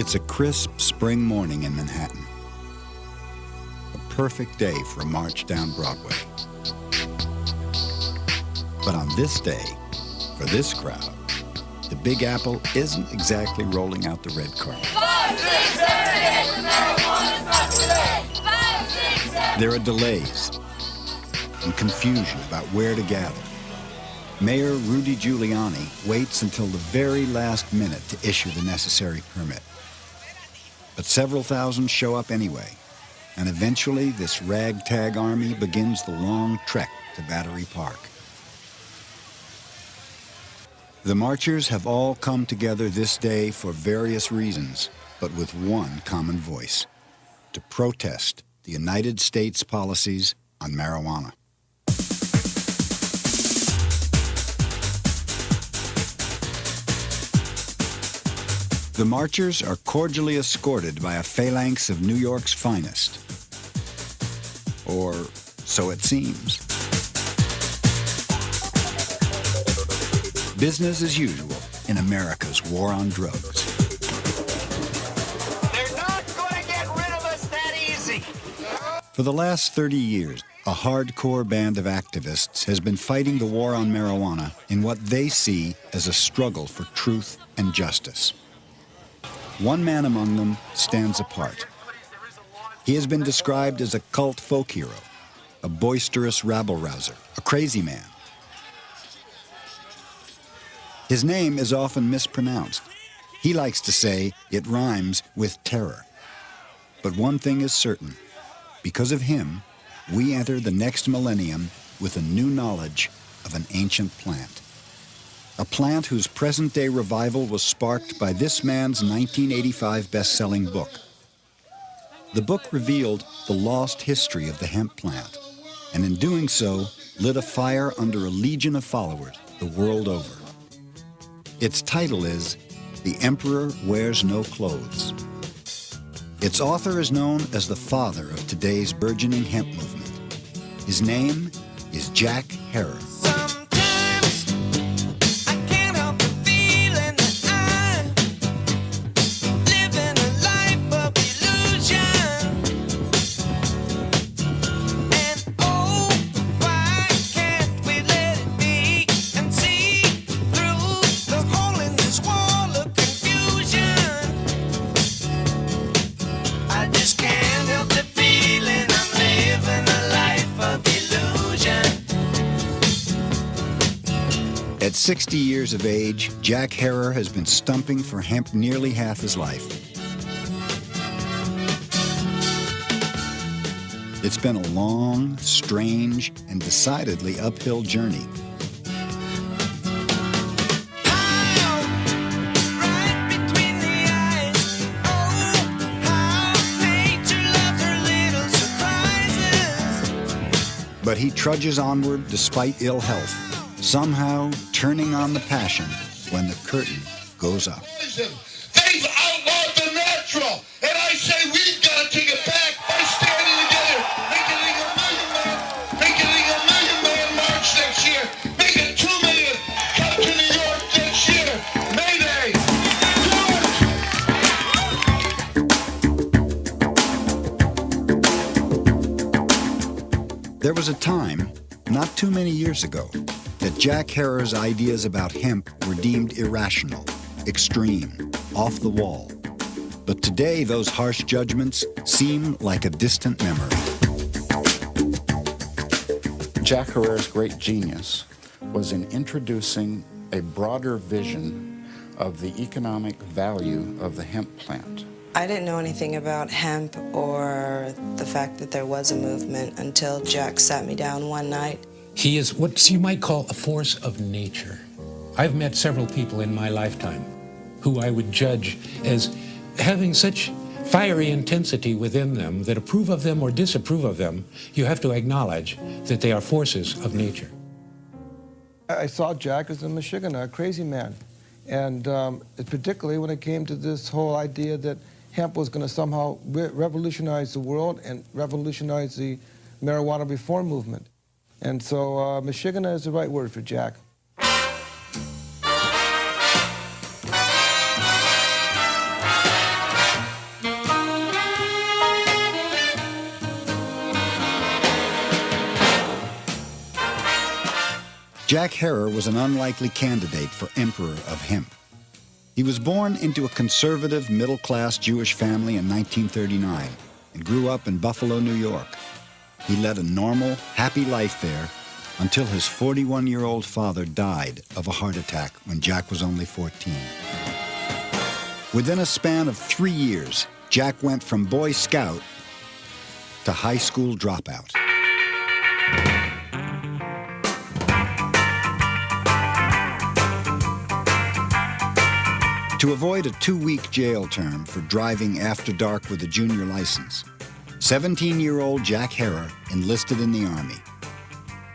It's a crisp spring morning in Manhattan. A perfect day for a march down Broadway. But on this day, for this crowd, the Big Apple isn't exactly rolling out the red carpet. 5, 6, 7, 8, marijuana's not today. 5, 6, 7. There are delays and confusion about where to gather. Mayor Rudy Giuliani waits until the very last minute to issue the necessary permit. But several thousand show up anyway, and eventually this ragtag army begins the long trek to Battery Park. The marchers have all come together this day for various reasons, but with one common voice: to protest the United States policies on marijuana. The marchers are cordially escorted by a phalanx of New York's finest. Or so it seems. Business as usual in America's war on drugs. They're not going to get rid of us that easy. For the last 30 years, a hardcore band of activists has been fighting the war on marijuana in what they see as a struggle for truth and justice. One man among them stands apart. He has been described as a cult folk hero, a boisterous rabble-rouser, a crazy man. His name is often mispronounced. He likes to say it rhymes with terror. But one thing is certain. Because of him, we enter the next millennium with a new knowledge of an ancient plant. A plant whose present-day revival was sparked by this man's 1985 best-selling book. The book revealed the lost history of the hemp plant, and in doing so, lit a fire under a legion of followers the world over. Its title is The Emperor Wears No Clothes. Its author is known as the father of today's burgeoning hemp movement. His name is Jack Herer. At 60 years of age, Jack Herer has been stumping for hemp nearly half his life. It's been a long, strange, and decidedly uphill journey. But he trudges onward despite ill health, somehow turning on the passion when the curtain goes up. They've outlawed the natural, and I say we've got to take it back by standing together. Make it a million man march next year. Make it 2 million. Come to New York next year. May Day. There was a time, not too many years ago, that Jack Herer's ideas about hemp were deemed irrational, extreme, off the wall. But today, those harsh judgments seem like a distant memory. Jack Herer's great genius was in introducing a broader vision of the economic value of the hemp plant. I didn't know anything about hemp or the fact that there was a movement until Jack sat me down one night. He is what you might call a force of nature. I've met several people in my lifetime who I would judge as having such fiery intensity within them that approve of them or disapprove of them, you have to acknowledge that they are forces of nature. I saw Jack as a Michiganer, a crazy man. And particularly when it came to this whole idea that hemp was going to somehow revolutionize the world and revolutionize the marijuana reform movement. And so Michiganer is the right word for Jack. Jack Herer was an unlikely candidate for Emperor of Hemp. He was born into a conservative, middle-class Jewish family in 1939 and grew up in Buffalo, New York. He led a normal, happy life there until his 41-year-old father died of a heart attack when Jack was only 14. Within a span of 3 years, Jack went from Boy Scout to high school dropout. To avoid a 2-week jail term for driving after dark with a junior license, 17-year-old Jack Herer enlisted in the Army.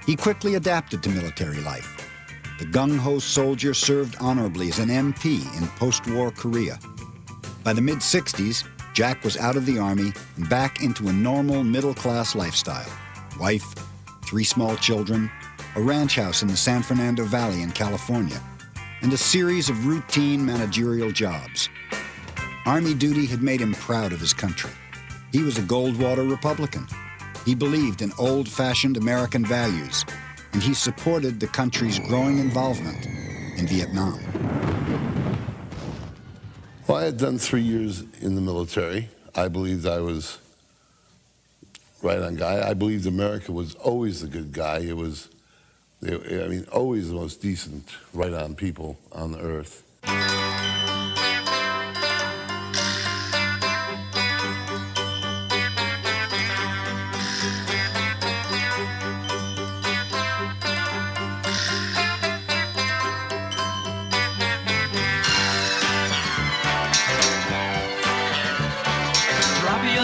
He quickly adapted to military life. The gung-ho soldier served honorably as an MP in post-war Korea. By the mid-60s, Jack was out of the Army and back into a normal middle-class lifestyle. Wife, 3 small children, a ranch house in the San Fernando Valley in California, and a series of routine managerial jobs. Army duty had made him proud of his country. He was a Goldwater Republican. He believed in old-fashioned American values, and he supported the country's growing involvement in Vietnam. Well, I had done 3 years in the military. I believed I was right on guy. I believed America was always the good guy. It was, I mean, always the most decent, right on people on the earth.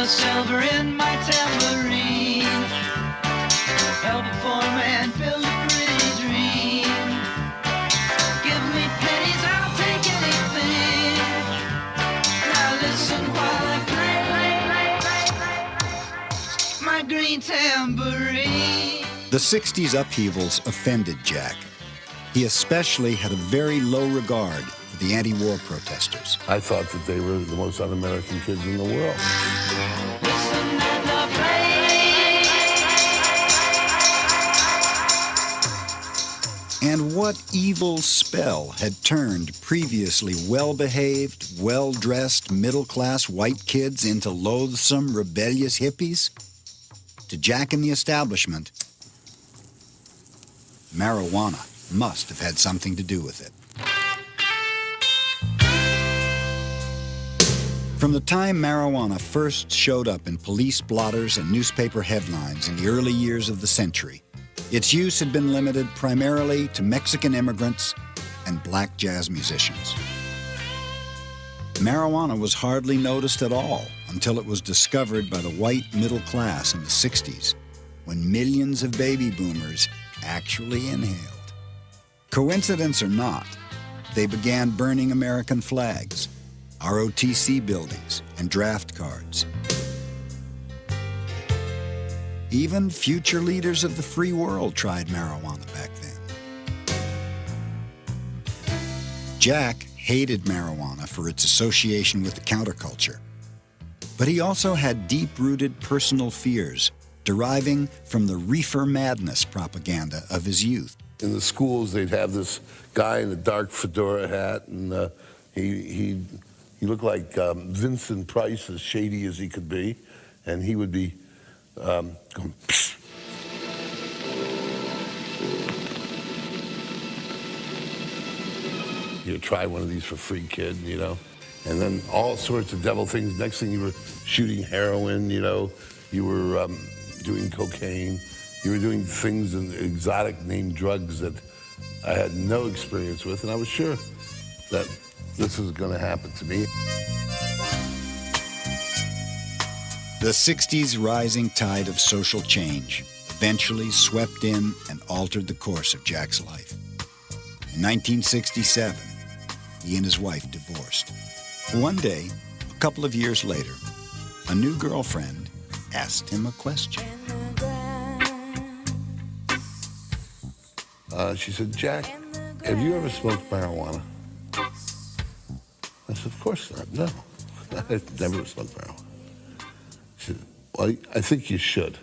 Silver in my tambourine, help a poor man build a pretty dream. Give me pennies, I'll take anything. Now listen while I play my green tambourine. The 60s upheavals offended Jack. He especially had a very low regard for the anti-war protesters. I thought that they were the most un-American kids in the world. And what evil spell had turned previously well-behaved, well-dressed, middle-class white kids into loathsome, rebellious hippies? To Jack and the establishment, marijuana must have had something to do with it. From the time marijuana first showed up in police blotters and newspaper headlines in the early years of the century, its use had been limited primarily to Mexican immigrants and black jazz musicians. Marijuana was hardly noticed at all until it was discovered by the white middle class in the 60s, when millions of baby boomers actually inhaled. Coincidence or not, they began burning American flags, ROTC buildings, and draft cards. Even future leaders of the free world tried marijuana back then. Jack hated marijuana for its association with the counterculture, but he also had deep-rooted personal fears deriving from the reefer madness propaganda of his youth. In the schools, they'd have this guy in a dark fedora hat, and he looked like Vincent Price, as shady as he could be, and he would be going, psst. You try one of these for free, kid, you know? And then all sorts of devil things. Next thing, you were shooting heroin, you know? You were doing cocaine. You were doing things and exotic named drugs that I had no experience with, and I was sure that this was going to happen to me. The 60s rising tide of social change eventually swept in and altered the course of Jack's life. In 1967, he and his wife divorced. One day, a couple of years later, a new girlfriend asked him a question. She said, "Jack, have you ever smoked marijuana?" I said, "Of course not, no. I've never smoked marijuana." She said, "Well, I think you should."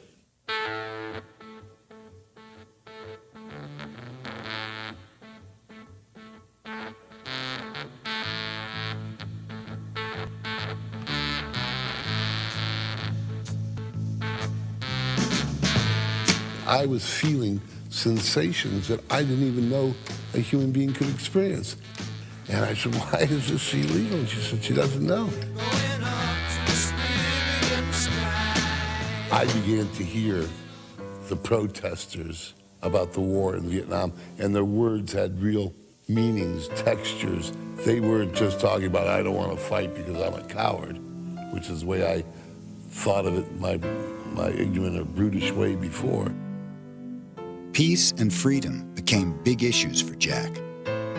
I was feeling sensations that I didn't even know a human being could experience. And I said, why is this illegal? And she said, she doesn't know. I began to hear the protesters about the war in Vietnam, and their words had real meanings, textures. They weren't just talking about, I don't want to fight because I'm a coward, which is the way I thought of it, my ignorant or brutish way before. Peace and freedom became big issues for Jack.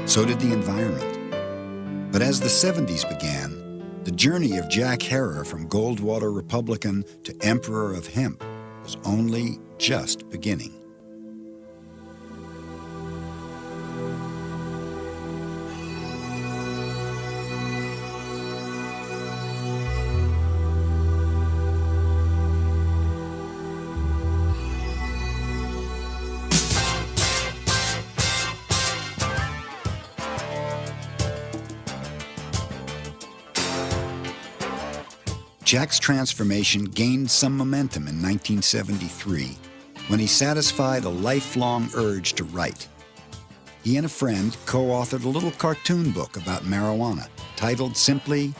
So did the environment. But as the 70s began, the journey of Jack Herer from Goldwater Republican to Emperor of Hemp was only just beginning. Jack's transformation gained some momentum in 1973 when he satisfied a lifelong urge to write. He and a friend co-authored a little cartoon book about marijuana titled simply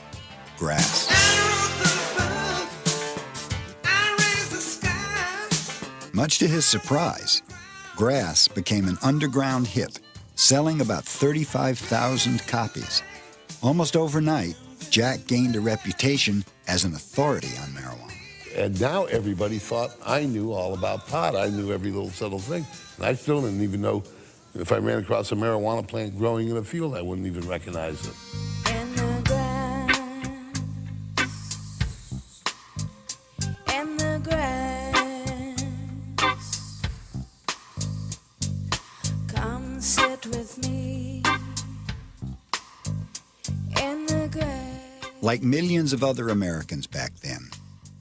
Grass. Much to his surprise, Grass became an underground hit, selling about 35,000 copies. Almost overnight, Jack gained a reputation as an authority on marijuana. And now everybody thought I knew all about pot. I knew every little subtle thing. And I still didn't even know if I ran across a marijuana plant growing in a field, I wouldn't even recognize it. In the grass, in the grass, come sit with me. In the grass. Like millions of other Americans back then,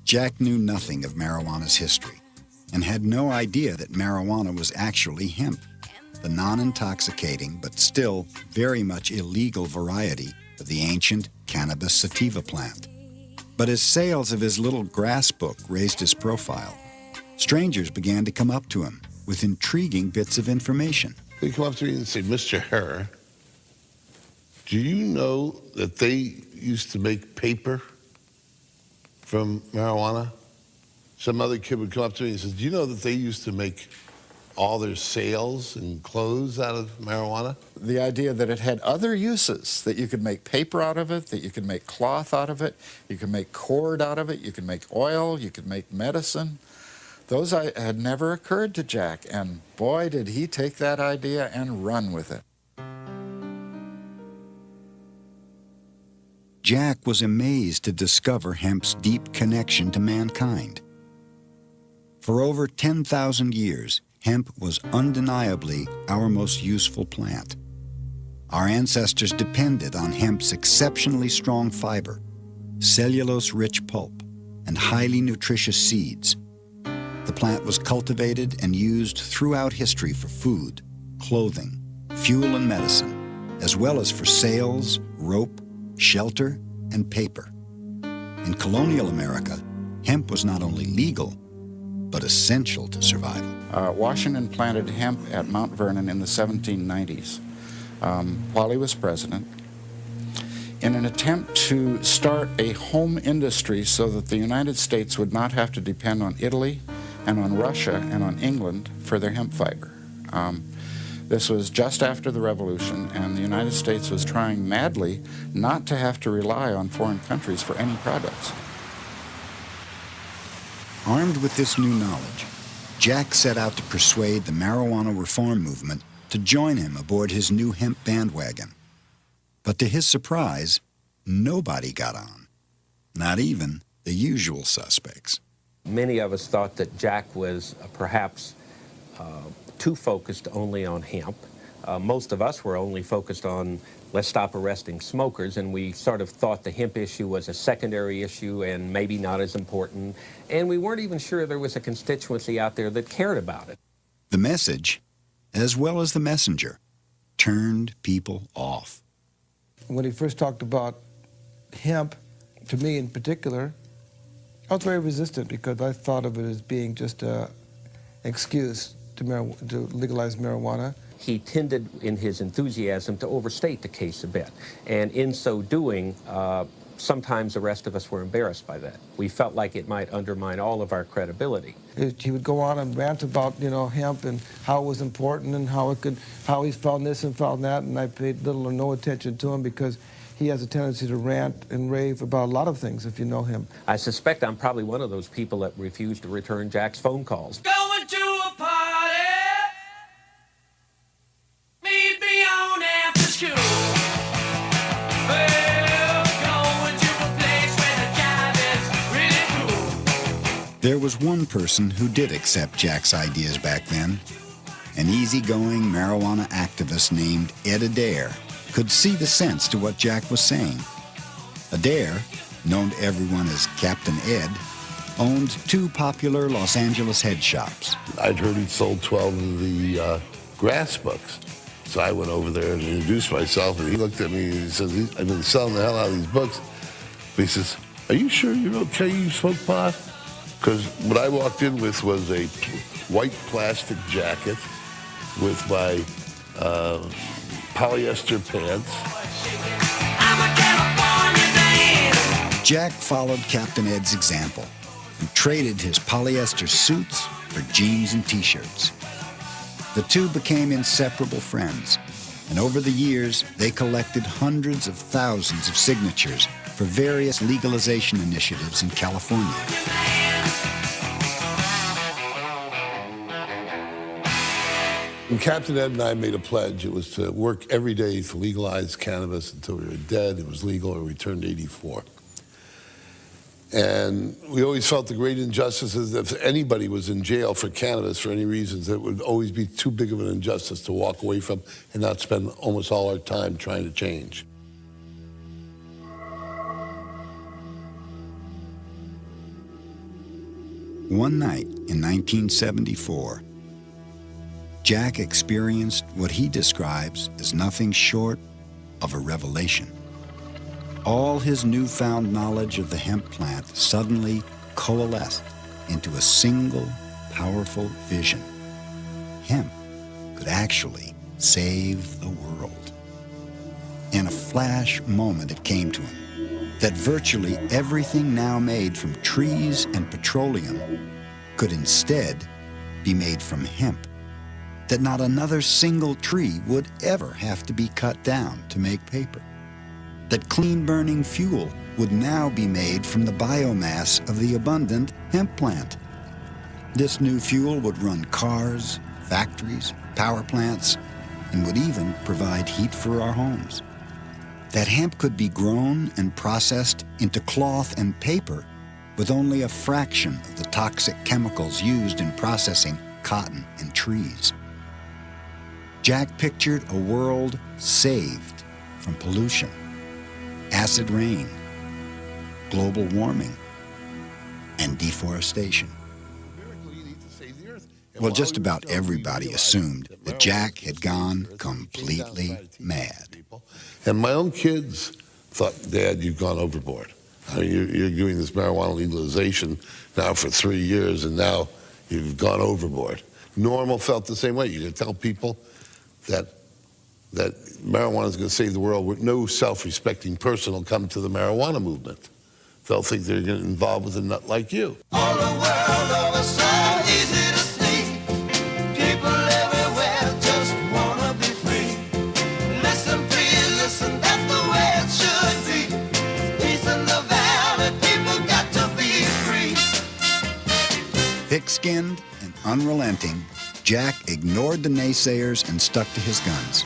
Jack knew nothing of marijuana's history and had no idea that marijuana was actually hemp, the non-intoxicating but still very much illegal variety of the ancient cannabis sativa plant. But as sales of his little grass book raised his profile, strangers began to come up to him with intriguing bits of information. They come up to me and say, Mr. Herer, do you know that they used to make paper from marijuana? Some other kid would come up to me and say, do you know that they used to make all their sails and clothes out of marijuana? The idea that it had other uses, that you could make paper out of it, that you could make cloth out of it, you could make cord out of it, you could make oil, you could make medicine. Those had never occurred to Jack, and boy, did he take that idea and run with it. Jack was amazed to discover hemp's deep connection to mankind. For over 10,000 years, hemp was undeniably our most useful plant. Our ancestors depended on hemp's exceptionally strong fiber, cellulose-rich pulp, and highly nutritious seeds. The plant was cultivated and used throughout history for food, clothing, fuel and medicine, as well as for sails, rope, shelter, and paper. In colonial America, hemp was not only legal, but essential to survival. Washington planted hemp at Mount Vernon in the 1790s while he was president in an attempt to start a home industry so that the United States would not have to depend on Italy and on Russia and on England for their hemp fiber. This was just after the Revolution, and the United States was trying madly not to have to rely on foreign countries for any products. Armed with this new knowledge, Jack set out to persuade the marijuana reform movement to join him aboard his new hemp bandwagon. But to his surprise, nobody got on, not even the usual suspects. Many of us thought that Jack was perhaps too focused only on hemp. Most of us were only focused on let's stop arresting smokers, and we sort of thought the hemp issue was a secondary issue and maybe not as important, and we weren't even sure there was a constituency out there that cared about it. The message, as well as the messenger, turned people off. When he first talked about hemp, to me in particular, I was very resistant because I thought of it as being just excuse to legalize marijuana. He tended, in his enthusiasm, to overstate the case a bit. And in so doing, sometimes the rest of us were embarrassed by that. We felt like it might undermine all of our credibility. He would go on and rant about, hemp and how it was important and how he found this and found that, and I paid little or no attention to him because he has a tendency to rant and rave about a lot of things, if you know him. I suspect I'm probably one of those people that refused to return Jack's phone calls. Going to a party. Meet me on after school. Well, going to a place where the jive is really cool. There was one person who did accept Jack's ideas back then. An easygoing marijuana activist named Ed Adair could see the sense to what Jack was saying. Adair, known to everyone as Captain Ed, owned 2 popular Los Angeles head shops. I'd heard he sold 12 of the grass books. So I went over there and introduced myself, and he looked at me and he says, I've been selling the hell out of these books. But he says, are you sure you're okay you smoke pot? Because what I walked in with was a white plastic jacket with my polyester pants. Jack followed Captain Ed's example and traded his polyester suits for jeans and t-shirts. The two became inseparable friends, and over the years, they collected hundreds of thousands of signatures for various legalization initiatives in California. When Captain Ed and I made a pledge, it was to work every day to legalize cannabis until we were dead, it was legal, or we turned 84. And we always felt the great injustice is that if anybody was in jail for cannabis for any reasons, it would always be too big of an injustice to walk away from and not spend almost all our time trying to change. One night in 1974, Jack experienced what he describes as nothing short of a revelation. All his newfound knowledge of the hemp plant suddenly coalesced into a single, powerful vision. Hemp could actually save the world. In a flash moment, it came to him that virtually everything now made from trees and petroleum could instead be made from hemp. That not another single tree would ever have to be cut down to make paper. That clean-burning fuel would now be made from the biomass of the abundant hemp plant. This new fuel would run cars, factories, power plants, and would even provide heat for our homes. That hemp could be grown and processed into cloth and paper with only a fraction of the toxic chemicals used in processing cotton and trees. Jack pictured a world saved from pollution, acid rain, global warming, and deforestation. Well, just about everybody assumed that Jack had gone completely mad. And my own kids thought, Dad, you've gone overboard. I mean, you're doing this marijuana legalization now for 3 years, and now you've gone overboard. Normal felt the same way. You could tell people that marijuana is going to save the world. With no self-respecting person will come to the marijuana movement. They'll think they're getting involved with a nut like you. All the world over so easy to see. People everywhere just wanna be free. Listen, please listen, that's the way it should be. Peace in the valley, people got to be free. Thick-skinned and unrelenting, Jack ignored the naysayers and stuck to his guns.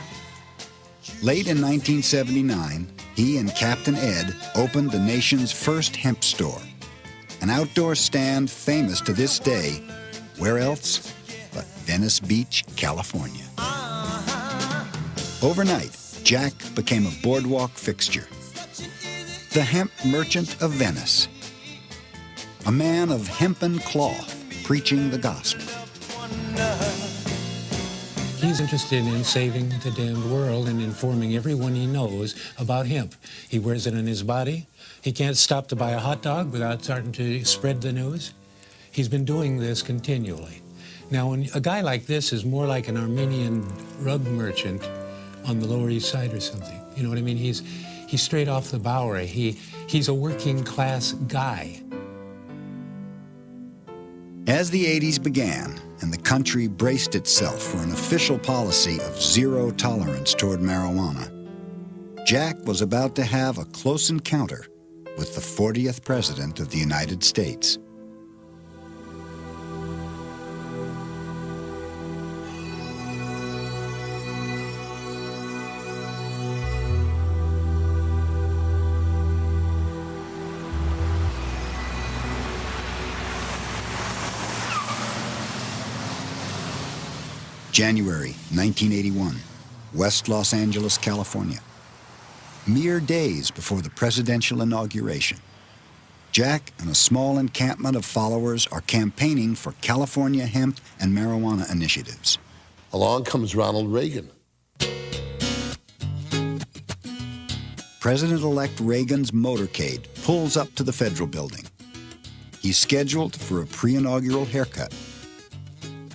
Late in 1979, he and Captain Ed opened the nation's first hemp store, an outdoor stand famous to this day, where else but Venice Beach, California. Overnight, Jack became a boardwalk fixture, the hemp merchant of Venice, a man of hempen cloth preaching the gospel. He's interested in saving the damned world and informing everyone he knows about hemp. He wears it on his body. He can't stop to buy a hot dog without starting to spread the news. He's been doing this continually. Now, when a guy like this is more like an Armenian rug merchant on the Lower East Side or something. You know what I mean? He's straight off the Bowery. He's a working class guy. As the 80s began and the country braced itself for an official policy of zero tolerance toward marijuana, Jack was about to have a close encounter with the 40th President of the United States. January 1981, West Los Angeles, California. Mere days before the presidential inauguration, Jack and a small encampment of followers are campaigning for California hemp and marijuana initiatives. Along comes Ronald Reagan. President-elect Reagan's motorcade pulls up to the federal building. He's scheduled for a pre-inaugural haircut.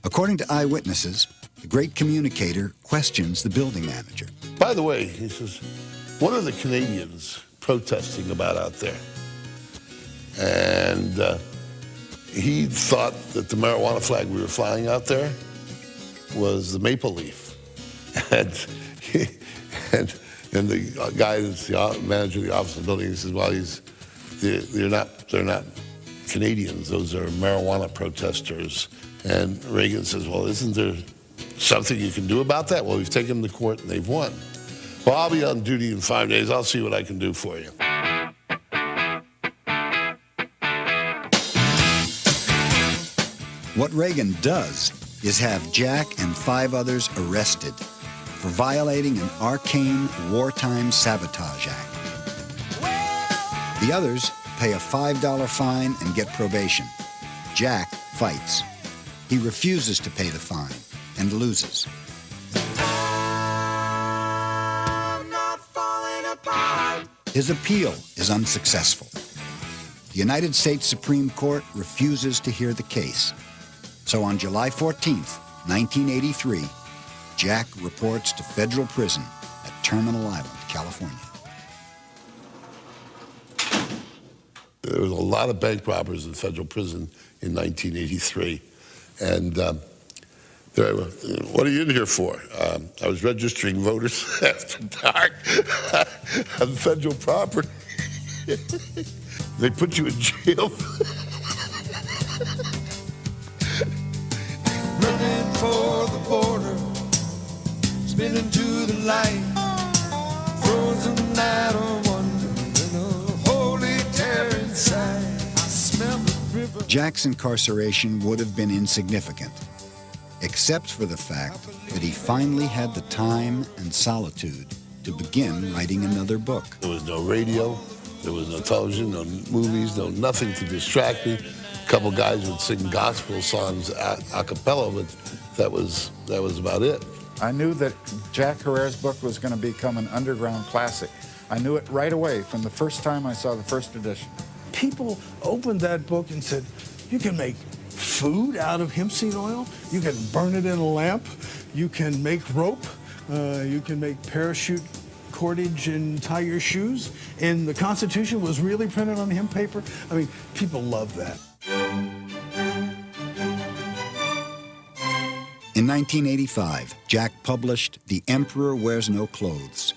According to eyewitnesses, the great communicator questions the building manager. By the way, he says, what are the Canadians protesting about out there? And he thought that the marijuana flag we were flying out there was the maple leaf. And the guy that's the manager of the office of the building, he says, well, they're not Canadians, those are marijuana protesters. And Reagan says, well, isn't there something you can do about that? Well, we've taken them to court and they've won. Well, I'll be on duty in 5 days. I'll see what I can do for you. What Reagan does is have Jack and 5 others arrested for violating an arcane wartime sabotage act. The others pay a $5 fine and get probation. Jack fights. He refuses to pay the fine and loses. His appeal is unsuccessful. The United States Supreme Court refuses to hear the case. So on July 14th, 1983, Jack reports to federal prison at Terminal Island, California. There was a lot of bank robbers in federal prison in 1983. And what are you in here for? I was registering voters after dark on federal property. They put you in jail. Running for the border, spinning to the light, frozen night of wonder, and a holy terror inside. I smell the river. Jack's incarceration would have been insignificant, except for the fact that he finally had the time and solitude to begin writing another book. There was no radio, there was no television, no movies, no nothing to distract me. A couple guys would sing gospel songs a cappella, but that was about it. I knew that Jack Herrera's book was going to become an underground classic. I knew it right away from the first time I saw the first edition. People opened that book and said, you can make food out of hemp seed oil, you can burn it in a lamp, you can make rope, you can make parachute cordage and tie your shoes, and the Constitution was really printed on hemp paper. I mean, people love that. In 1985, Jack published The Emperor Wears No Clothes.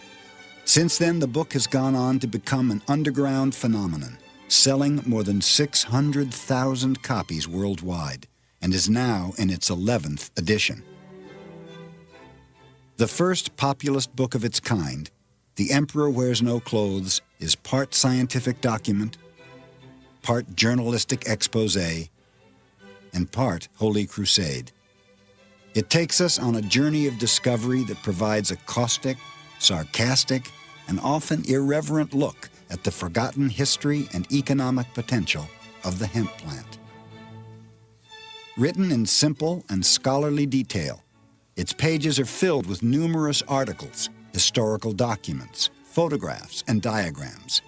Since then, the book has gone on to become an underground phenomenon, selling more than 600,000 copies worldwide, and is now in its 11th edition. The first populist book of its kind, The Emperor Wears No Clothes, is part scientific document, part journalistic expose, and part holy crusade. It takes us on a journey of discovery that provides a caustic, sarcastic, and often irreverent look at the forgotten history and economic potential of the hemp plant. Written in simple and scholarly detail, its pages are filled with numerous articles, historical documents, photographs, and diagrams,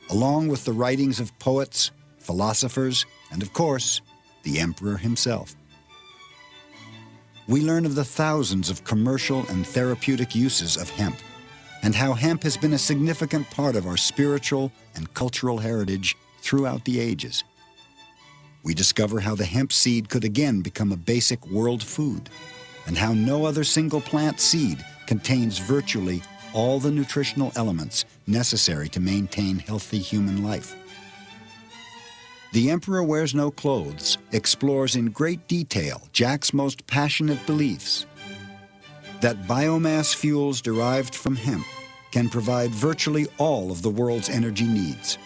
along with the writings of poets, philosophers, and of course, the emperor himself. we learn of the thousands of commercial and therapeutic uses of hemp, and how hemp has been a significant part of our spiritual and cultural heritage throughout the ages. We discover how the hemp seed could again become a basic world food, and how no other single plant seed contains virtually all the nutritional elements necessary to maintain healthy human life. The Emperor Wears No Clothes explores in great detail Jack's most passionate beliefs, that biomass fuels derived from hemp can provide virtually all of the world's energy needs,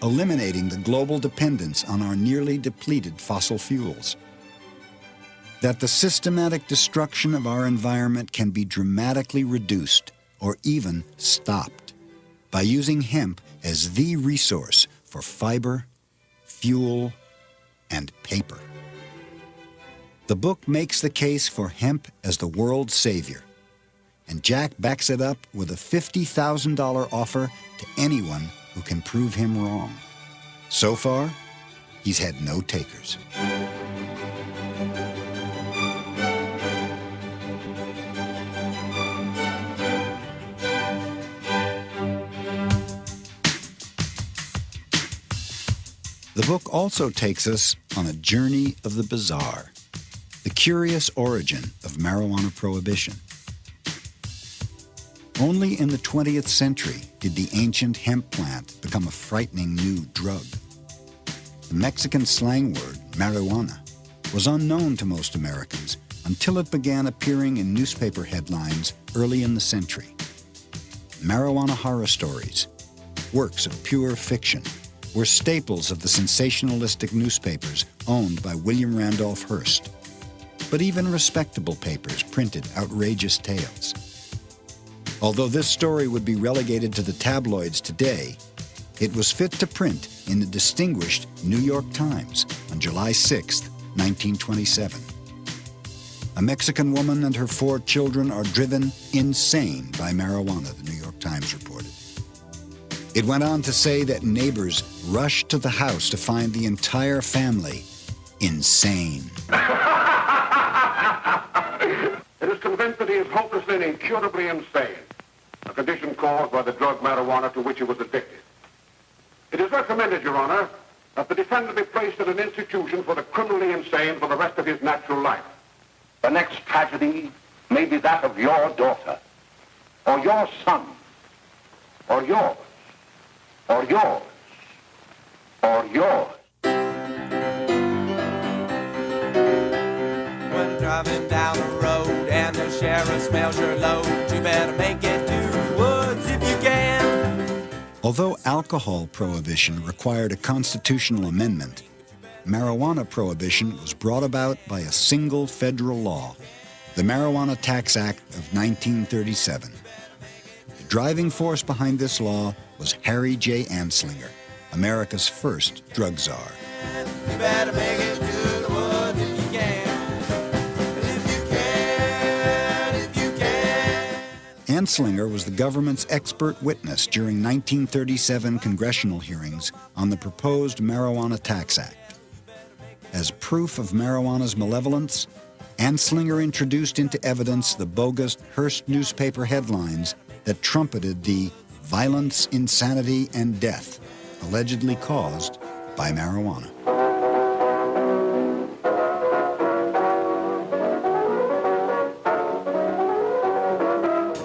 eliminating the global dependence on our nearly depleted fossil fuels. That the systematic destruction of our environment can be dramatically reduced or even stopped by using hemp as the resource for fiber, fuel, and paper. The book makes the case for hemp as the world's savior, and Jack backs it up with a $50,000 offer to anyone who can prove him wrong. So far, he's had no takers. The book also takes us on a journey of the bizarre, the curious origin of marijuana prohibition. Only in the 20th century did the ancient hemp plant become a frightening new drug. The Mexican slang word, marijuana, was unknown to most Americans until it began appearing in newspaper headlines early in the century. Marijuana horror stories, works of pure fiction, were staples of the sensationalistic newspapers owned by William Randolph Hearst. But even respectable papers printed outrageous tales. Although this story would be relegated to the tabloids today, it was fit to print in the distinguished New York Times on July 6, 1927. A Mexican woman and her 4 children are driven insane by marijuana, the New York Times reported. It went on to say that neighbors rushed to the house to find the entire family insane. It is convinced that he is hopelessly and incurably insane, a condition caused by the drug marijuana to which he was addicted. It is recommended, Your Honor, that the defendant be placed at an institution for the criminally insane for the rest of his natural life. The next tragedy may be that of your daughter, or your son, or yours, or yours, or yours. When driving down the road and the sheriff smells your load, you better make it to the woods if you can. Although alcohol prohibition required a constitutional amendment, marijuana prohibition was brought about by a single federal law, the Marijuana Tax Act of 1937. The driving force behind this law was Harry J. Anslinger, America's first drug czar. You better make it to the woods if you can. If you can, if you can. Anslinger was the government's expert witness during 1937 congressional hearings on the proposed Marijuana Tax Act. As proof of marijuana's malevolence, Anslinger introduced into evidence the bogus Hearst newspaper headlines that trumpeted the violence, insanity, and death allegedly caused by marijuana.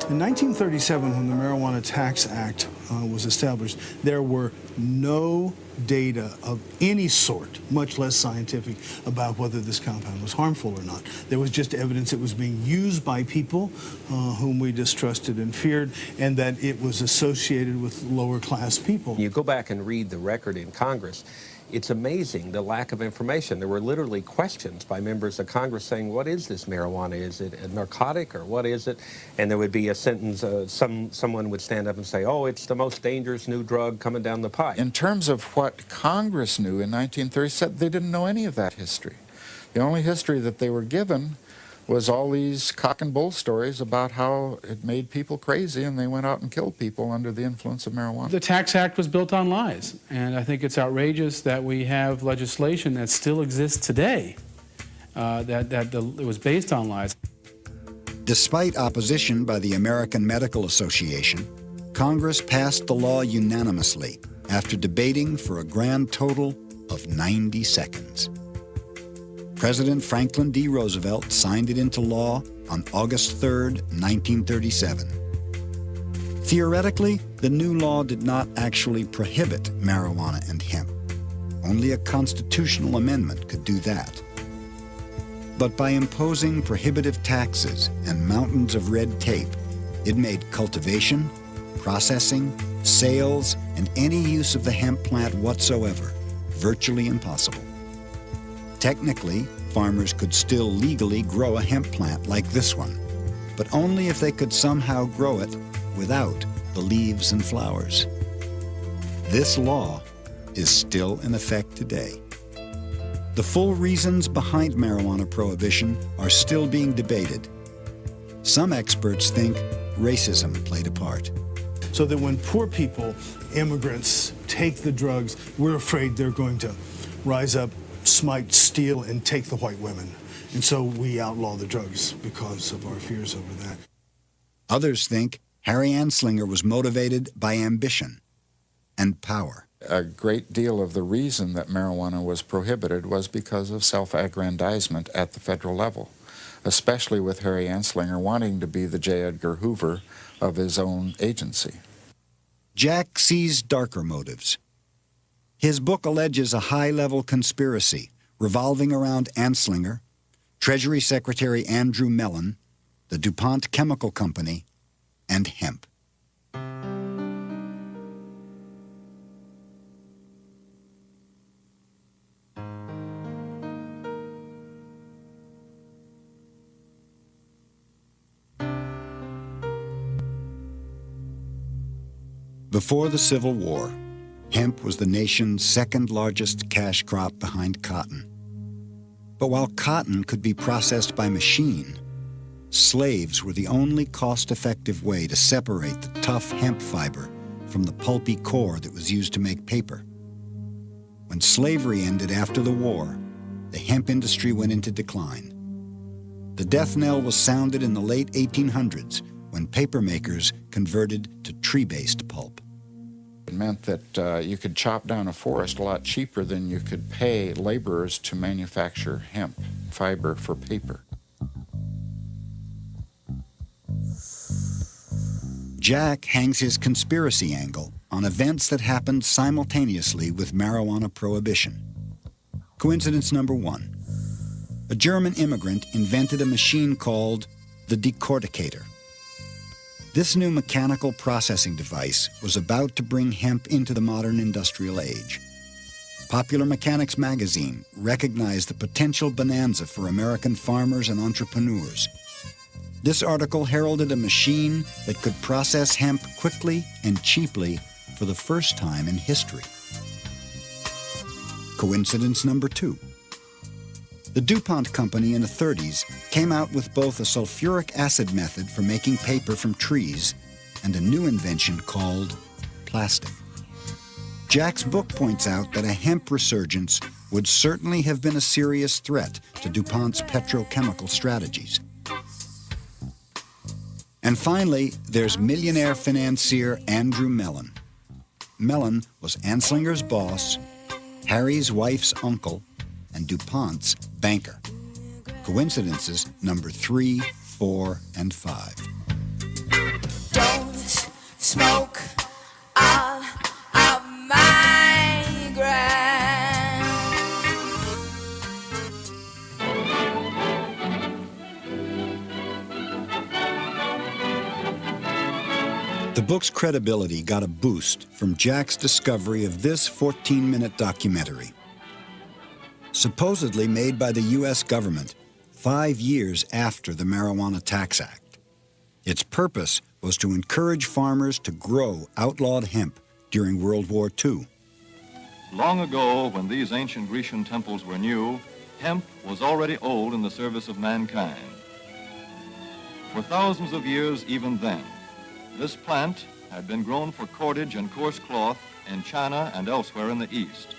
In 1937, when the Marijuana Tax Act was established, there were no data of any sort, much less scientific, about whether this compound was harmful or not. There was just evidence it was being used by people whom we distrusted and feared, and that it was associated with lower class people. You go back and read the record in Congress, it's amazing the lack of information. There were literally questions by members of Congress saying, what is this marijuana? Is it a narcotic or what is it? And there would be a sentence, someone would stand up and say, oh, it's the most dangerous new drug coming down the pipe. In terms of what Congress knew in 1937, they didn't know any of that history. The only history that they were given was all these cock and bull stories about how it made people crazy and they went out and killed people under the influence of marijuana. The Tax Act was built on lies, and I think it's outrageous that we have legislation that still exists today it was based on lies. Despite opposition by the American Medical Association, Congress passed the law unanimously after debating for a grand total of 90 seconds. President Franklin D. Roosevelt signed it into law on August 3, 1937. Theoretically, the new law did not actually prohibit marijuana and hemp. Only a constitutional amendment could do that. But by imposing prohibitive taxes and mountains of red tape, it made cultivation, processing, sales, and any use of the hemp plant whatsoever virtually impossible. Technically, farmers could still legally grow a hemp plant like this one, but only if they could somehow grow it without the leaves and flowers. This law is still in effect today. The full reasons behind marijuana prohibition are still being debated. Some experts think racism played a part. So that when poor people, immigrants, take the drugs, we're afraid they're going to rise up, smite, steal, and take the white women. And so we outlaw the drugs because of our fears over that. Others think Harry Anslinger was motivated by ambition and power. A great deal of the reason that marijuana was prohibited was because of self-aggrandizement at the federal level, especially with Harry Anslinger wanting to be the J. Edgar Hoover of his own agency. Jack sees darker motives. His book alleges a high-level conspiracy revolving around Anslinger, Treasury Secretary Andrew Mellon, the DuPont Chemical Company, and hemp. Before the Civil War, hemp was the nation's second-largest cash crop behind cotton. But while cotton could be processed by machine, slaves were the only cost-effective way to separate the tough hemp fiber from the pulpy core that was used to make paper. When slavery ended after the war, the hemp industry went into decline. The death knell was sounded in the late 1800s when paper makers converted to tree-based pulp. It meant that you could chop down a forest a lot cheaper than you could pay laborers to manufacture hemp fiber for paper. Jack hangs his conspiracy angle on events that happened simultaneously with marijuana prohibition. Coincidence number one. A German immigrant invented a machine called the decorticator. This new mechanical processing device was about to bring hemp into the modern industrial age. Popular Mechanics magazine recognized the potential bonanza for American farmers and entrepreneurs. This article heralded a machine that could process hemp quickly and cheaply for the first time in history. Coincidence number two. The DuPont company in the 30s came out with both a sulfuric acid method for making paper from trees and a new invention called plastic. Jack's book points out that a hemp resurgence would certainly have been a serious threat to DuPont's petrochemical strategies. And finally, there's millionaire financier Andrew Mellon. Mellon was Anslinger's boss, Harry's wife's uncle, and DuPont's banker. Coincidences number 3, 4, and 5. Don't smoke all of my grass. The book's credibility got a boost from Jack's discovery of this 14-minute documentary. Supposedly made by the U.S. government 5 years after the Marijuana Tax Act. Its purpose was to encourage farmers to grow outlawed hemp during World War II. Long ago, when these ancient Grecian temples were new, hemp was already old in the service of mankind. For thousands of years even then, this plant had been grown for cordage and coarse cloth in China and elsewhere in the East.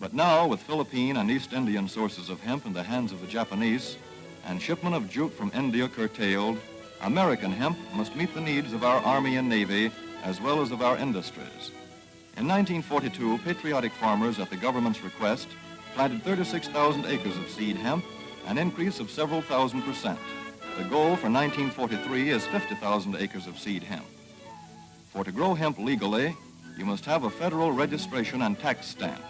But now, with Philippine and East Indian sources of hemp in the hands of the Japanese, and shipment of jute from India curtailed, American hemp must meet the needs of our Army and Navy as well as of our industries. In 1942, patriotic farmers at the government's request planted 36,000 acres of seed hemp, an increase of several thousand%. The goal for 1943 is 50,000 acres of seed hemp. For to grow hemp legally, you must have a federal registration and tax stamp.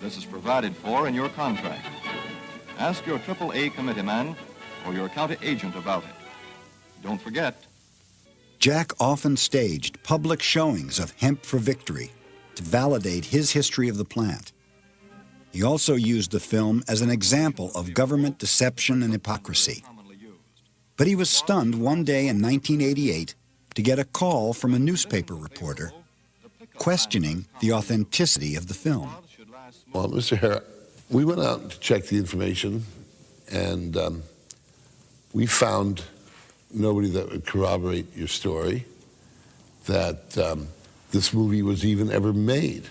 This is provided for in your contract. Ask your AAA committeeman or your county agent about it. Don't forget, Jack often staged public showings of Hemp for Victory to validate his history of the plant. He also used the film as an example of government deception and hypocrisy. But he was stunned one day in 1988 to get a call from a newspaper reporter questioning the authenticity of the film. Well, Mr. Hara, we went out to check the information, and we found nobody that would corroborate your story, that this movie was even ever made.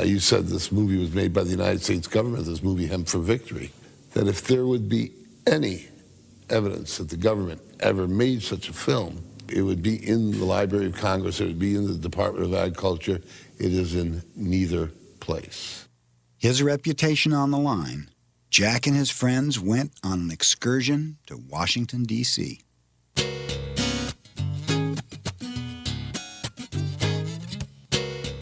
You said this movie was made by the United States government, this movie Hemp for Victory, that if there would be any evidence that the government ever made such a film, it would be in the Library of Congress, it would be in the Department of Agriculture. It is in neither place. His reputation on the line, Jack and his friends went on an excursion to Washington, D.C.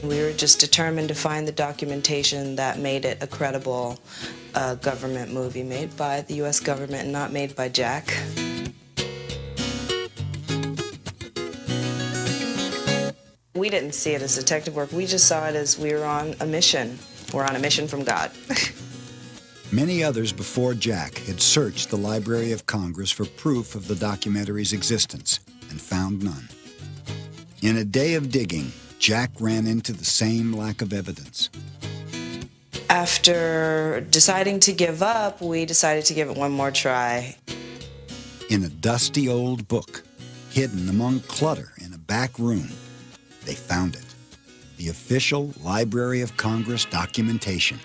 We were just determined to find the documentation that made it a credible government movie made by the U.S. government and not made by Jack. We didn't see it as detective work. We just saw it as we were on a mission. We're on a mission from God. Many others before Jack had searched the Library of Congress for proof of the documentary's existence and found none. In a day of digging, Jack ran into the same lack of evidence. After deciding to give up, we decided to give it one more try. In a dusty old book, hidden among clutter in a back room, they found it. The official Library of Congress documentation.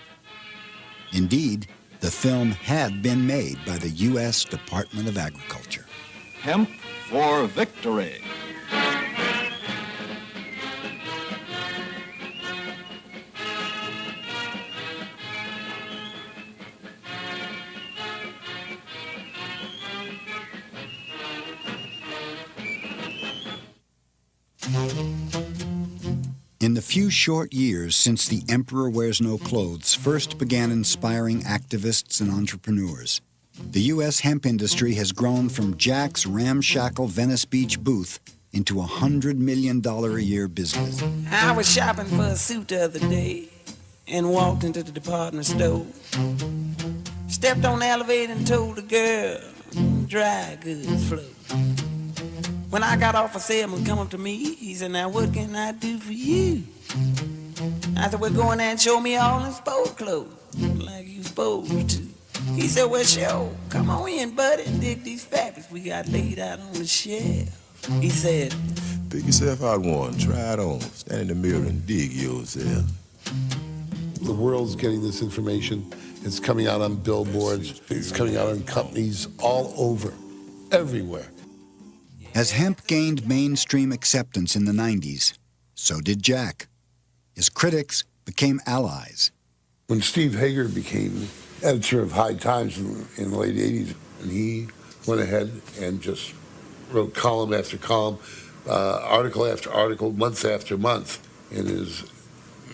Indeed, the film had been made by the U.S. Department of Agriculture. Hemp for Victory. In the few short years since The Emperor Wears No Clothes first began inspiring activists and entrepreneurs, the U.S. hemp industry has grown from Jack's ramshackle Venice Beach booth into a $100 million a year business. I was shopping for a suit the other day and walked into the department store. Stepped on the elevator and told the girl, dry goods flow. When I got off, a salesman come up to me. He said, now what can I do for you? I said, well, go in there and show me all in sport clothes, like you supposed to. He said, well, sure, come on in, buddy, and dig these fabrics we got laid out on the shelf. He said, pick yourself out one, try it on, stand in the mirror and dig yourself. The world's getting this information. It's coming out on billboards. It's coming out on companies all over, everywhere. As hemp gained mainstream acceptance in the 90s, so did Jack. His critics became allies. When Steve Hager became editor of High Times in the late 80s, and he went ahead and just wrote column after column, article after article, month after month in his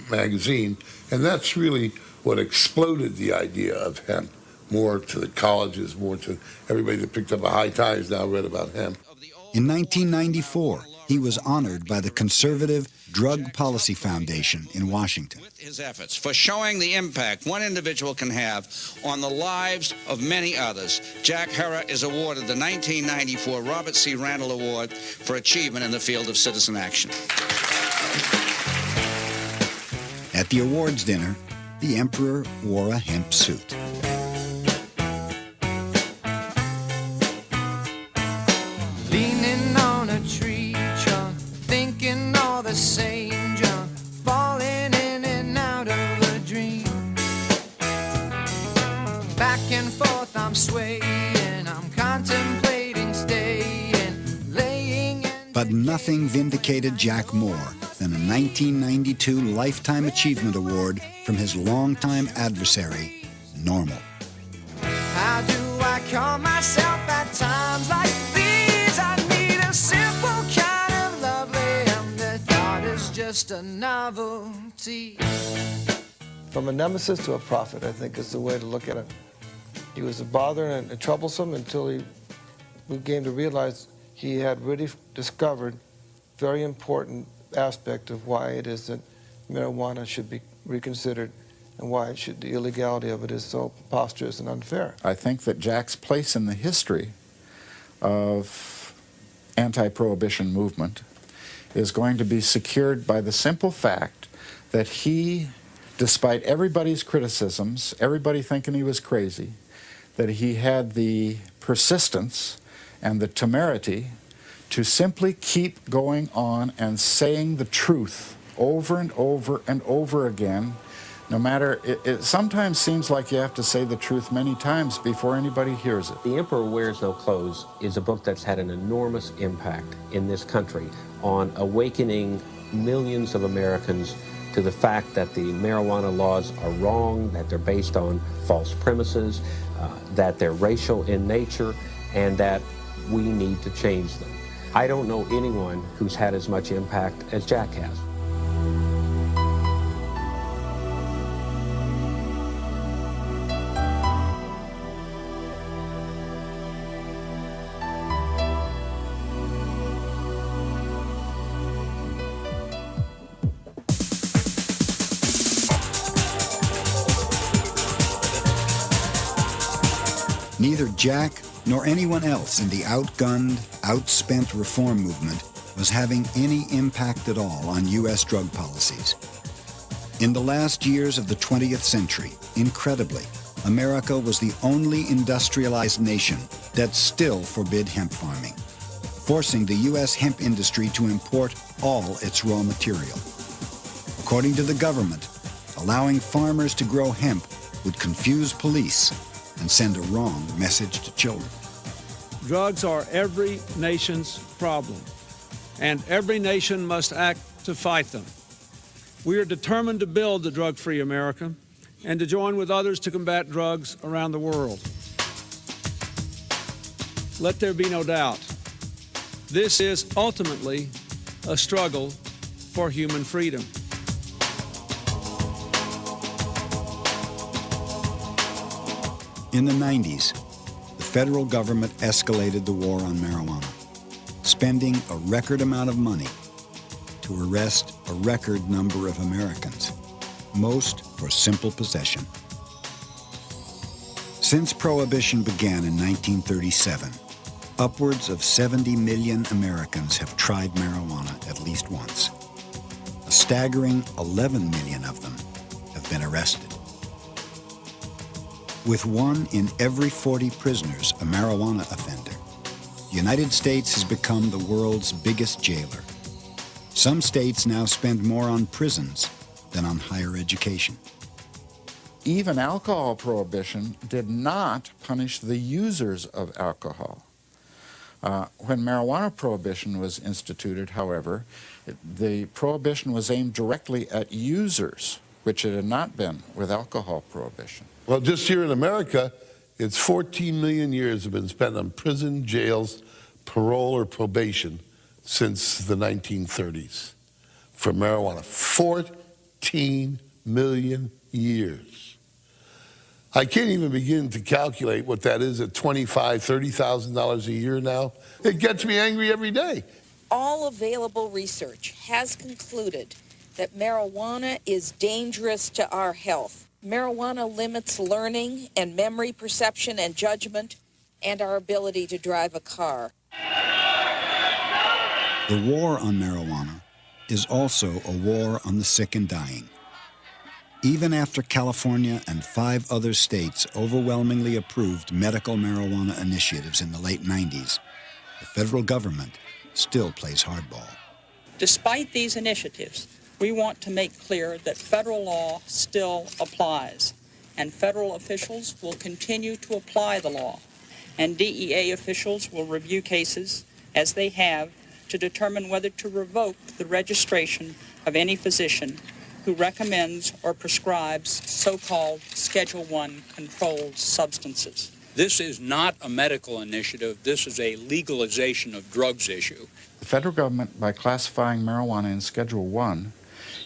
magazine. And that's really what exploded the idea of hemp, more to the colleges, more to everybody that picked up a High Times now read about hemp. In 1994, he was honored by the conservative Drug Policy Foundation in Washington. His efforts for showing the impact one individual can have on the lives of many others, Jack Hara is awarded the 1994 Robert C. Randall Award for achievement in the field of citizen action. At the awards dinner, the emperor wore a hemp suit. Leaning on a tree trunk, thinking all the same junk, falling in and out of a dream. stream. Back and forth I'm swaying, I'm contemplating staying, laying in. But nothing vindicated Jack more than a 1992 Lifetime Achievement Award from his longtime adversary, Normal. How do I calm myself at times like these? I need a simple kind of lovely, and the thought is just a novelty. From a nemesis to a prophet, I think is the way to look at it. He was a bother and troublesome until he began to realize he had really discovered very important aspect of why it is that marijuana should be reconsidered and why the illegality of it is so preposterous and unfair. I think that Jack's place in the history of anti-prohibition movement is going to be secured by the simple fact that he, despite everybody's criticisms, everybody thinking he was crazy, that he had the persistence and the temerity to simply keep going on and saying the truth over and over and over again, no matter, it sometimes seems like you have to say the truth many times before anybody hears it. The Emperor Wears No Clothes is a book that's had an enormous impact in this country on awakening millions of Americans to the fact that the marijuana laws are wrong, that they're based on false premises, that they're racial in nature, and that we need to change them. I don't know anyone who's had as much impact as Jack has. Neither Jack nor anyone else in the outgunned, outspent reform movement was having any impact at all on U.S. drug policies. In the last years of the 20th century, incredibly, America was the only industrialized nation that still forbid hemp farming, forcing the U.S. hemp industry to import all its raw material. According to the government, allowing farmers to grow hemp would confuse police and send a wrong message to children. Drugs are every nation's problem, and every nation must act to fight them. We are determined to build the drug-free America and to join with others to combat drugs around the world. Let there be no doubt, this is ultimately a struggle for human freedom. In the 90s, the federal government escalated the war on marijuana, spending a record amount of money to arrest a record number of Americans, most for simple possession. Since Prohibition began in 1937, upwards of 70 million Americans have tried marijuana at least once. A staggering 11 million of them have been arrested. With 1 in every 40 prisoners a marijuana offender, the United States has become the world's biggest jailer. Some states now spend more on prisons than on higher education. Even alcohol prohibition did not punish the users of alcohol. When marijuana prohibition was instituted, however, the prohibition was aimed directly at users, which it had not been with alcohol prohibition. Well, just here in America, it's 14 million years have been spent on prison, jails, parole, or probation since the 1930s for marijuana. 14 million years. I can't even begin to calculate what that is at $25,000, $30,000 a year now. It gets me angry every day. All available research has concluded that marijuana is dangerous to our health. Marijuana limits learning and memory perception and judgment and our ability to drive a car. The war on marijuana is also a war on the sick and dying. Even after California and 5 other states overwhelmingly approved medical marijuana initiatives in the late 90s, the federal government still plays hardball. Despite these initiatives, we want to make clear that federal law still applies, and federal officials will continue to apply the law, and DEA officials will review cases, as they have, to determine whether to revoke the registration of any physician who recommends or prescribes so-called Schedule I controlled substances. This is not a medical initiative. This is a legalization of drugs issue. The federal government, by classifying marijuana in Schedule I,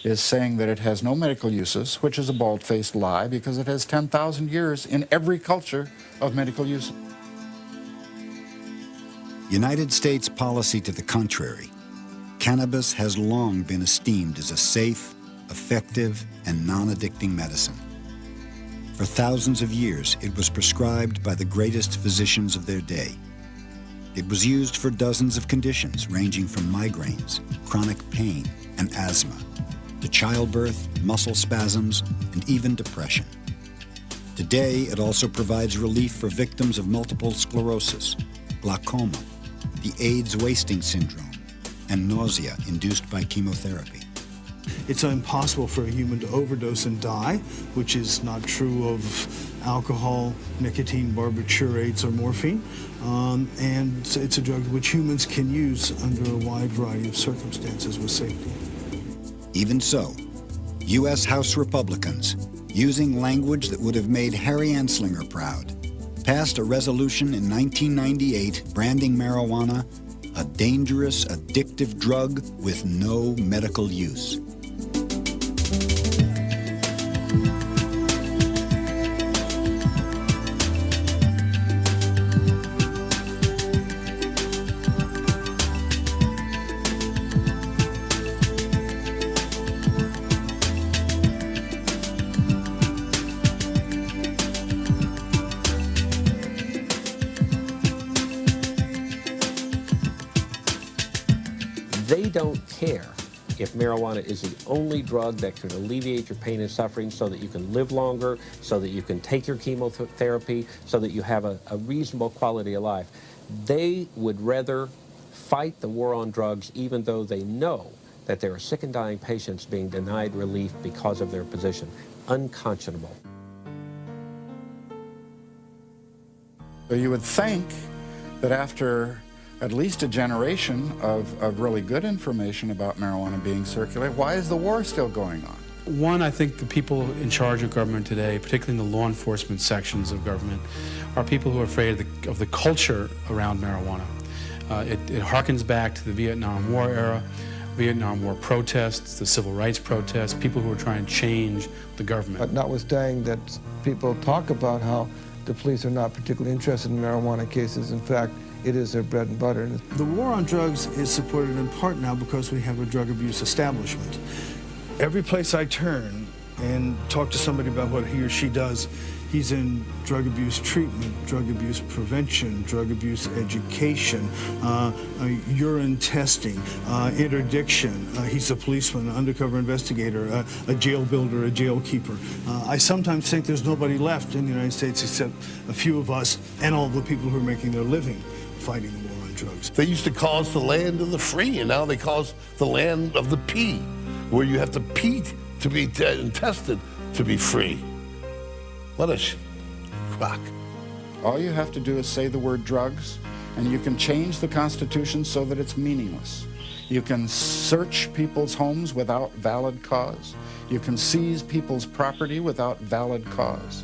is saying that it has no medical uses, which is a bald-faced lie because it has 10,000 years in every culture of medical use. United States policy to the contrary, cannabis has long been esteemed as a safe, effective, and non-addicting medicine. For thousands of years, it was prescribed by the greatest physicians of their day. It was used for dozens of conditions ranging from migraines, chronic pain, and asthma, to childbirth, muscle spasms, and even depression. Today, it also provides relief for victims of multiple sclerosis, glaucoma, the AIDS wasting syndrome, and nausea induced by chemotherapy. It's impossible for a human to overdose and die, which is not true of alcohol, nicotine, barbiturates, or morphine. And it's a drug which humans can use under a wide variety of circumstances with safety. Even so, U.S. House Republicans, using language that would have made Harry Anslinger proud, passed a resolution in 1998 branding marijuana a dangerous, addictive drug with no medical use. They don't care if marijuana is the only drug that can alleviate your pain and suffering so that you can live longer, so that you can take your chemotherapy, so that you have a reasonable quality of life. They would rather fight the war on drugs even though they know that there are sick and dying patients being denied relief because of their position. Unconscionable. So you would think that after at least a generation of really good information about marijuana being circulated, why is the war still going on? One, I think the people in charge of government today, particularly in the law enforcement sections of government, are people who are afraid of the culture around marijuana. It harkens back to the Vietnam War era, Vietnam War protests, the civil rights protests, people who are trying to change the government. But notwithstanding that people talk about how the police are not particularly interested in marijuana cases, in fact, it is their bread and butter. The war on drugs is supported in part now because we have a drug abuse establishment. Every place I turn and talk to somebody about what he or she does, he's in drug abuse treatment, drug abuse prevention, drug abuse education, urine testing, interdiction. He's a policeman, an undercover investigator, a jail builder, a jail keeper. I sometimes think there's nobody left in the United States except a few of us and all the people who are making their living fighting the war on drugs. They used to call us the land of the free, and now they call us the land of the pea, where you have to pee to be tested to be free. What a crock. All you have to do is say the word drugs, and you can change the Constitution so that it's meaningless. You can search people's homes without valid cause. You can seize people's property without valid cause.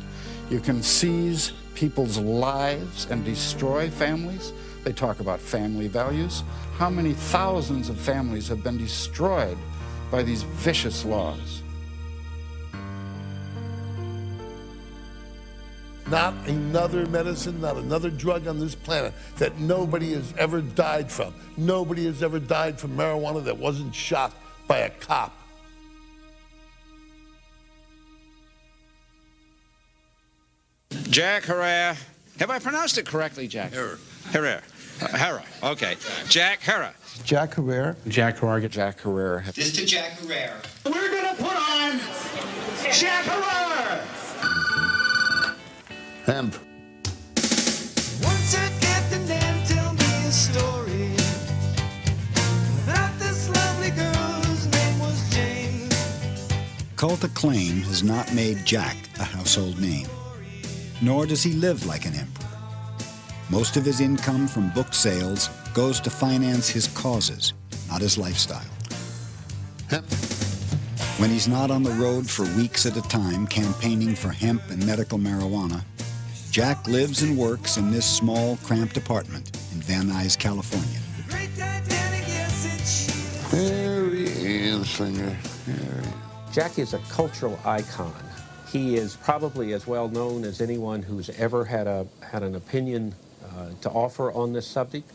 You can seize people's lives and destroy families. They talk about family values. How many thousands of families have been destroyed by these vicious laws? Not another medicine, not another drug on this planet that nobody has ever died from. Nobody has ever died from marijuana that wasn't shot by a cop. Jack Herer. Have I pronounced it correctly, Jack? Herer. Herer. Okay. Jack Herer. Jack Herer. Jack Herer. Jack Herer. This to Jack Herer. We're gonna put on Jack Herer. Hemp. Once a captain Dan tell me a story about this lovely girl whose name was Jane. cult acclaim has not made Jack a household name, nor does he live like an emperor. Most of his income from book sales goes to finance his causes, not his lifestyle. When he's not on the road for weeks at a time campaigning for hemp and medical marijuana, Jack lives and works in this small, cramped apartment in Van Nuys, California. Harry Anslinger. Harry. Jack is a cultural icon. He is probably as well known as anyone who's ever had an opinion to offer on this subject.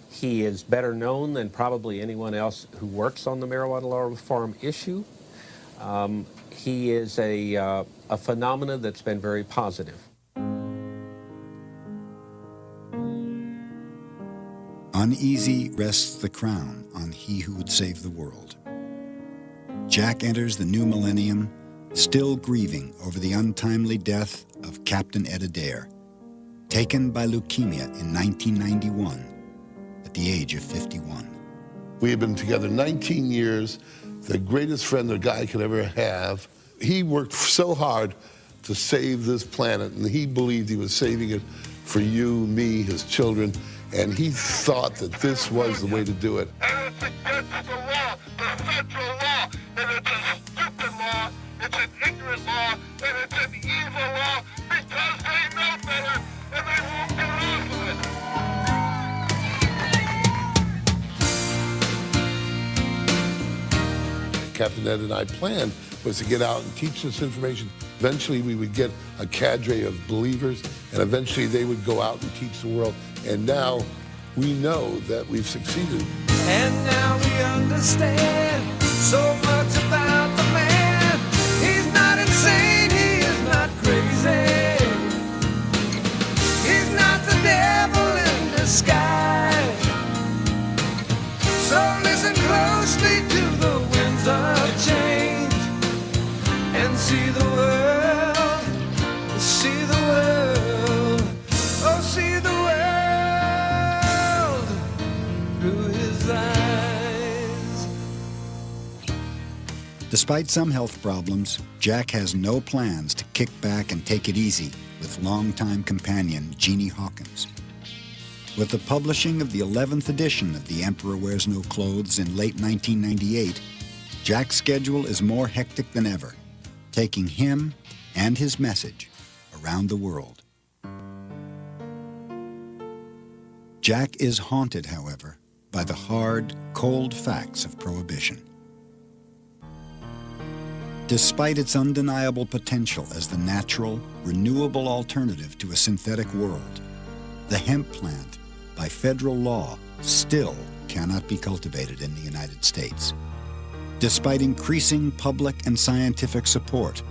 He is better known than probably anyone else who works on the marijuana law reform issue. He is a phenomenon that's been very positive. Uneasy rests the crown on he who would save the world. Jack enters the new millennium still grieving over the untimely death of Captain Ed Adair, taken by leukemia in 1991 at the age of 51. We have been together 19 years, the greatest friend a guy could ever have. He worked so hard to save this planet, and he believed he was saving it for you, me, his children, and he thought that this was the way to do it. And it's against the law, the federal law, and it's a stupid law, it's an ignorant law, and it's an evil law because they know better and they won't get off of it. Captain Ed and I planned was to get out and teach this information. Eventually we would get a cadre of believers, and eventually they would go out and teach the world. And now we know that we've succeeded. And now we understand so much about the man. He's not insane, he is not crazy. He's not the devil in disguise. So listen closely to the winds of change and see the world, see the world, oh see the world through his eyes. Despite some health problems, Jack has no plans to kick back and take it easy with longtime companion Jeannie Hawkins. With the publishing of the 11th edition of The Emperor Wears No Clothes in late 1998, Jack's schedule is more hectic than ever, taking him and his message around the world. Jack is haunted, however, by the hard, cold facts of prohibition. Despite its undeniable potential as the natural, renewable alternative to a synthetic world, the hemp plant, by federal law, still cannot be cultivated in the United States. Despite increasing public and scientific support,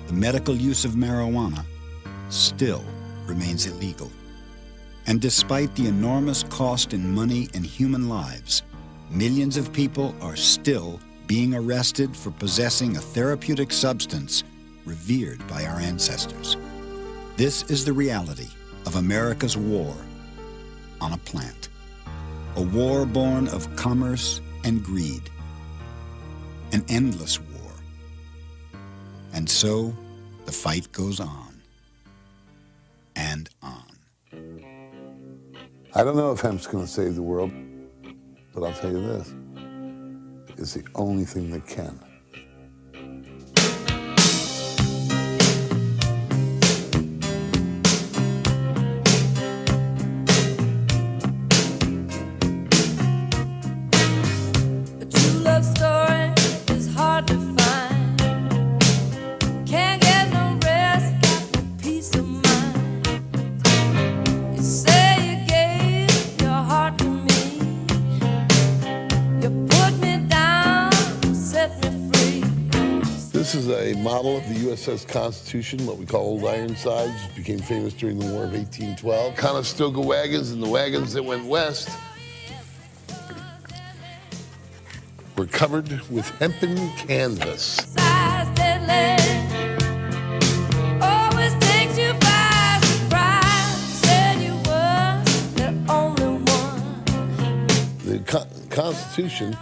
the medical use of marijuana still remains illegal. And despite the enormous cost in money and human lives, millions of people are still being arrested for possessing a therapeutic substance revered by our ancestors. This is the reality of America's war on a plant, a war born of commerce and greed, an endless war. And so the fight goes on and on. I don't know if hemp's going to save the world, but I'll tell you this, it's the only thing that can. A true love story is hard to find. Can't get no rest, got no peace of mind. You say you gave your heart to me. You put me down, set me free. This is a model of the USS Constitution, what we call Old Ironsides, which became famous during the War of 1812. Conestoga wagons and the wagons that went west were covered with hempen canvas. Size deadly, always takes you by surprise. Said you were the only one. The Constitution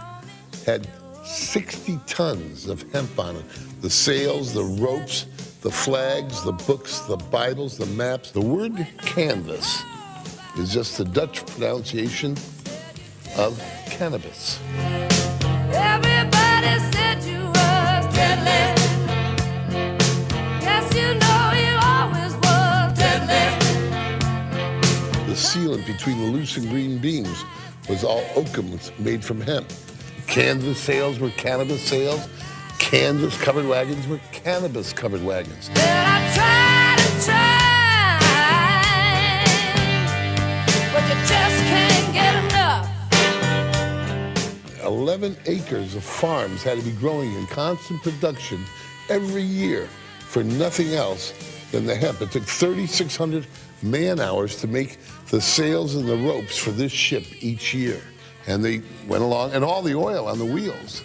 had 60 tons of hemp on it. The sails, the ropes, the flags, the books, the Bibles, the maps. The word canvas is just the Dutch pronunciation of cannabis. Everybody said you was deadly. Yes, you know you always was deadly. The sealant between the loose and green beams was all oakum made from hemp. Canvas sails were cannabis sails. Canvas-covered wagons were cannabis-covered wagons. But I tried and tried, but you just can't get enough. 11 acres of farms had to be growing in constant production every year for nothing else than the hemp. It took 3,600 man-hours to make the sails and the ropes for this ship each year. And they went along, and all the oil on the wheels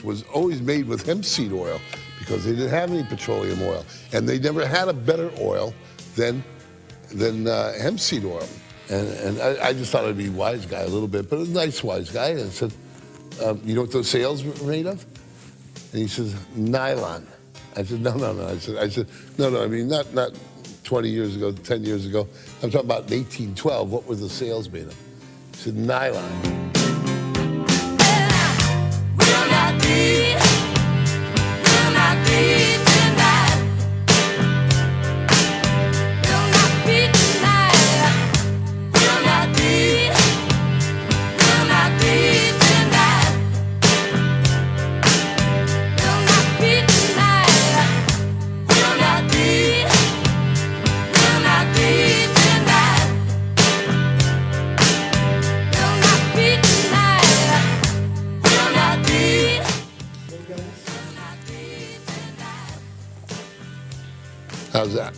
was always made with hemp seed oil because they didn't have any petroleum oil. And they never had a better oil than hemp seed oil. And I just thought I'd be a wise guy a little bit, but a nice wise guy. And I said, you know what those sails were made of? And he says, nylon. I said, no. I said, no, I mean, not 20 years ago, 10 years ago. I'm talking about 1812. What were the sails made of? He said, nylon. How's that?